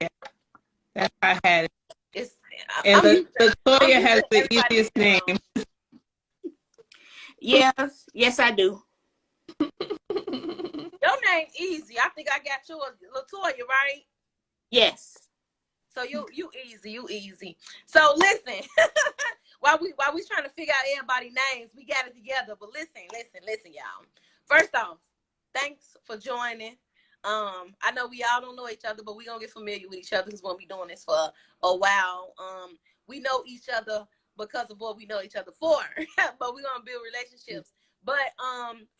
Yeah, that's how I had it. It's And Latoya has the everybody easiest name. Yes, I do. Your name's easy. I think I got yours, Latoya, right? Yes. So you easy. So listen, while we trying to figure out everybody's names, we got it together. But listen, y'all. First off, thanks for joining. I know we all don't know each other, but we gonna get familiar with each other because we're gonna be doing this for a while. We know each other because of what we know each other for, but we're gonna build relationships. But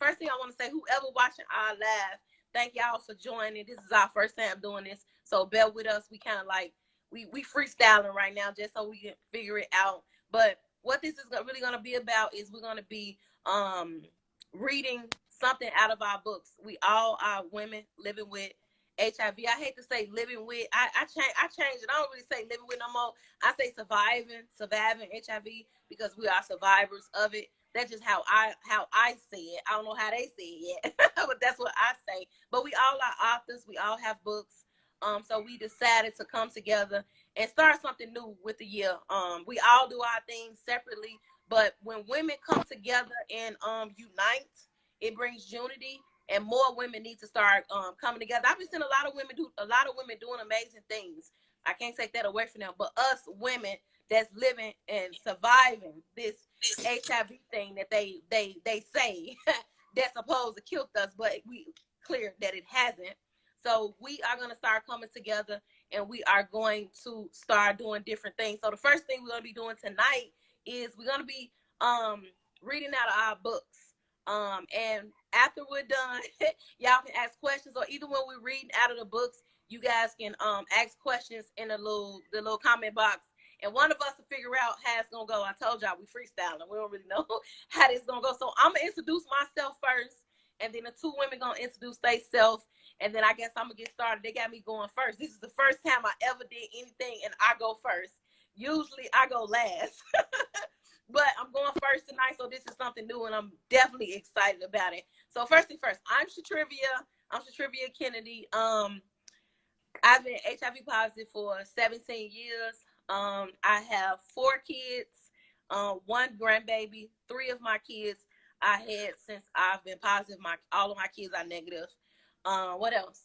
first thing I want to say, whoever watching our live, thank y'all for joining. This is our first time doing this, so bear with us. We kind of like we freestyling right now just so we can figure it out. But what this is really gonna be about is we're gonna be reading something out of our books. We all are women living with HIV. I hate to say living with. I changed it. I don't really say living with no more. I say surviving HIV because we are survivors of it. That's just how I say it. I don't know how they say it yet, but that's what I say. But we all are authors. We all have books. So we decided to come together and start something new with the year. We all do our things separately, but when women come together and unite, it brings unity, and more women need to start coming together. I've been seeing a lot of women doing amazing things. I can't take that away from them, but us women that's living and surviving this HIV thing that they say that's supposed to kill us, but we clear that it hasn't. So we are going to start coming together, and we are going to start doing different things. So the first thing we're going to be doing tonight is we're going to be reading out of our books. And after we're done, y'all can ask questions, or either when we're reading out of the books, you guys can ask questions in the little comment box. And one of us will figure out how it's going to go. I told y'all we freestyling. We don't really know how this is going to go. So I'm going to introduce myself first, and then the two women going to introduce themselves. And then I guess I'm going to get started. They got me going first. This is the first time I ever did anything, and I go first. Usually I go last. But I'm going first tonight, so this is something new, and I'm definitely excited about it. So first thing first, I'm Shatrivia Kennedy. I've been HIV positive for 17 years. I have 4 kids, 1 grandbaby. 3 of my kids I had since I've been positive. All of my kids are negative. What else?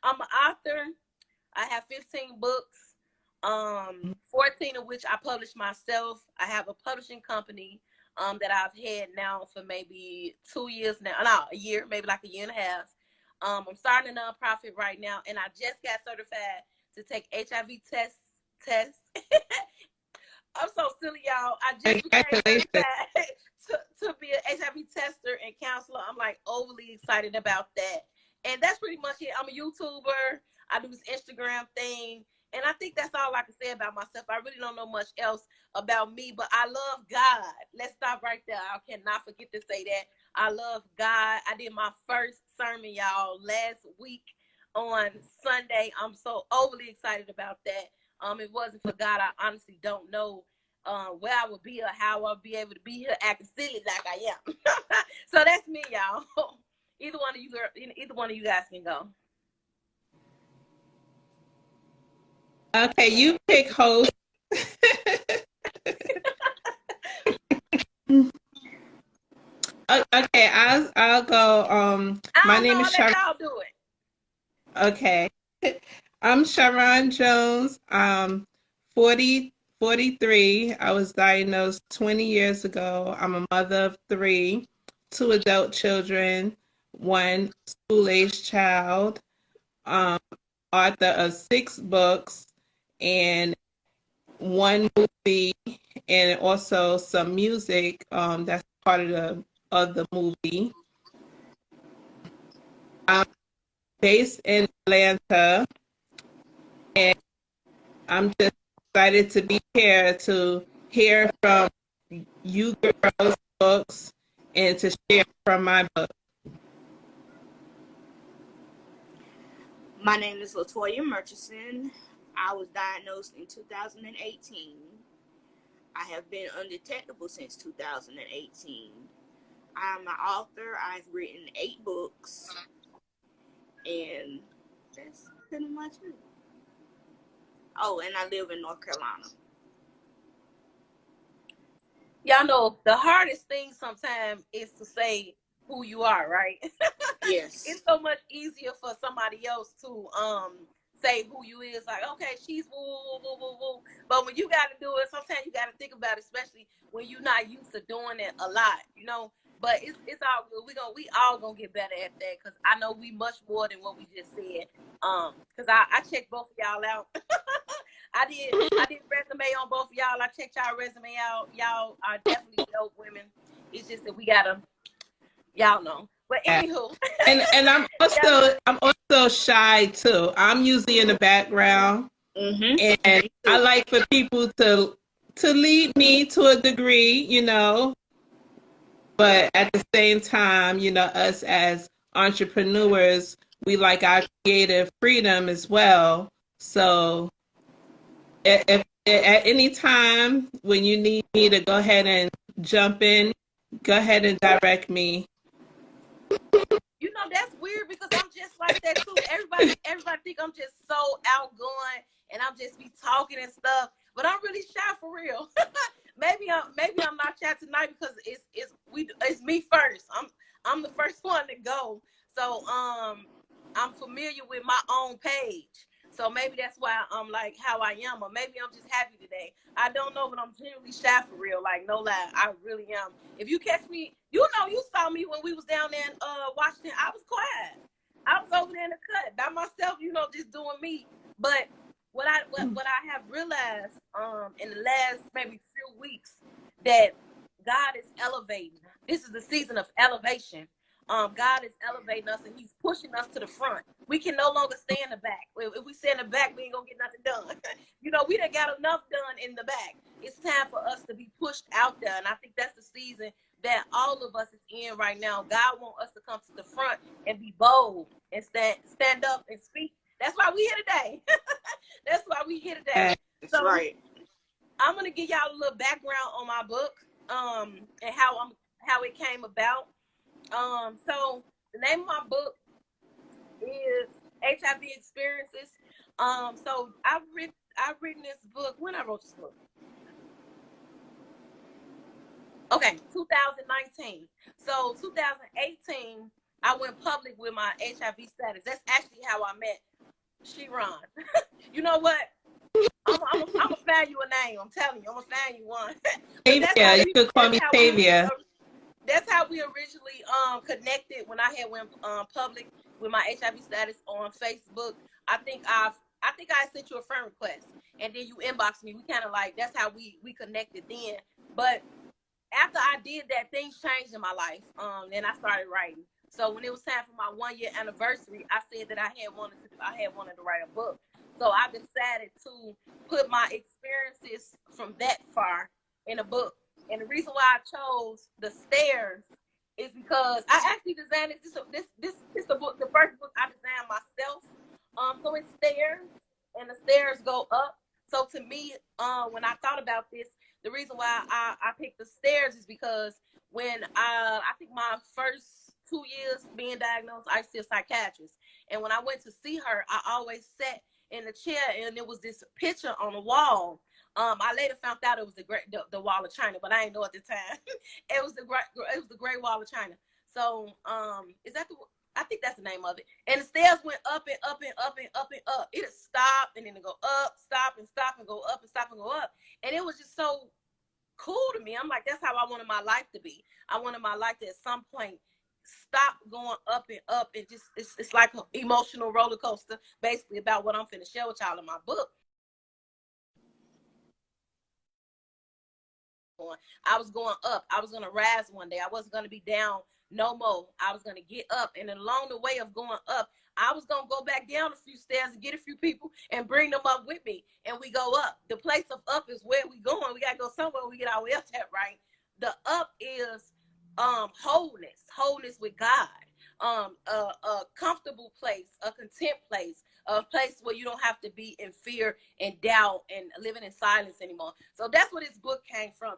I'm an author. I have 15 books. 14 of which I published myself. I have a publishing company that I've had now for maybe 2 years now. No, a year, maybe like a year and a half. I'm starting a nonprofit right now, and I just got certified to take HIV tests. I'm so silly, y'all. I just became certified to be an HIV tester and counselor. I'm like overly excited about that. And that's pretty much it. I'm a YouTuber. I do this Instagram thing. And I think that's all I can say about myself. I really don't know much else about me, but I love God. Let's stop right there. I cannot forget to say that. I love God. I did my first sermon, y'all, last week on Sunday. I'm so overly excited about that. If it wasn't for God, I honestly don't know where I would be or how I'll be able to be here acting silly like I am. So that's me, y'all. Either one of you guys can go. Okay, you pick host. Okay, I'll go. My name is Shyronn. Y'all do it. Okay, I'm Shyronn Jones. 43. I was diagnosed 20 years ago. I'm a mother of 3, 2 adult children, 1 school-aged child. Author of 6 books and 1 movie, and also some music that's part of the movie. I'm based in Atlanta, and I'm just excited to be here to hear from you girls' books and to share from my book. My name is Latoya Murchison. I was diagnosed in 2018. I have been undetectable since 2018. I'm an author. I've written 8 books. And That's pretty much it. Oh, and I live in North Carolina. Y'all know the hardest thing sometimes is to say who you are, right? Yes. It's so much easier for somebody else to say who you is, like, okay, she's woo woo woo woo woo. But when you gotta do it, sometimes you gotta think about it, especially when you're not used to doing it a lot, you know. But it's all good. We all gonna get better at that, because I know we much more than what we just said. Because I checked both of y'all out. I did resume on both of y'all. I checked y'all resume out. Y'all are definitely dope women. It's just that we gotta, y'all know. But anywho, and I'm also shy too. I'm usually in the background, and I like for people to lead me to a degree, you know. But at the same time, you know, us as entrepreneurs, we like our creative freedom as well. So if at any time when you need me to go ahead and jump in, go ahead and direct me. you know, that's weird because I'm just like that too. Everybody think I'm just so outgoing and I'm just be talking and stuff, but I'm really shy for real. maybe I'm not shy tonight because it's me first. I'm the first one to go. So I'm familiar with my own page. So maybe that's why I'm like how I am, or maybe I'm just happy today. I don't know, but I'm generally shy for real. Like, no lie, I really am. If you catch me, you know, you saw me when we was down there in Washington. I was quiet. I was over there in the cut by myself, you know, just doing me. But what I have realized in the last maybe few weeks, that God is elevating. This is the season of elevation. God is elevating us and he's pushing us to the front. We can no longer stay in the back. If we stay in the back, we ain't gonna get nothing done. You know, we done got enough done in the back. It's time for us to be pushed out there. And I think that's the season that all of us is in right now. God wants us to come to the front and be bold and stand up and speak. That's why we here today. That's why we here today. That's right. I'm gonna give y'all a little background on my book, and how it came about. So the name of my book is HIV Experiences. So I've written this book. When I wrote this book, okay, 2019. So 2018, I went public with my HIV status. That's actually how I met Shyronn. You know what? I'm gonna find you a name. I'm telling you, I'm gonna find you one. Tavia, you could call me Tavia. That's how we originally connected when I had went public with my HIV status on Facebook. I think I sent you a friend request and then you inboxed me. We kind of like, that's how we connected then. But after I did that, things changed in my life. Then I started writing. So when it was time for my 1 year anniversary, I said that I had wanted to write a book. So I decided to put my experiences from that far in a book. And the reason why I chose the stairs is because I actually designed it. This is the book, the first book I designed myself. So it's stairs, and the stairs go up. So to me, when I thought about this, the reason why I picked the stairs is because when I think my first 2 years being diagnosed, I see a psychiatrist, and when I went to see her, I always sat in the chair, and there was this picture on the wall. I later found out it was the Wall of China, but I didn't know at the time. It was the Great Wall of China. So is that I think that's the name of it. And the stairs went up and up and up and up and up. It'd stop and then it go up, stop and go up and stop and go up. And it was just so cool to me. I'm like, that's how I wanted my life to be. I wanted my life to at some point stop going up and just it's like an emotional roller coaster, basically, about what I'm finna share with y'all in my book. I was going up. I was going to rise one day. I wasn't going to be down no more. I was going to get up. And along the way of going up, I was going to go back down a few stairs and get a few people and bring them up with me. And we go up. The place of up is where we going. We got to go somewhere we get our way up at, right? The up is wholeness with God. A comfortable place, a content place, a place where you don't have to be in fear and doubt and living in silence anymore. So that's where this book came from.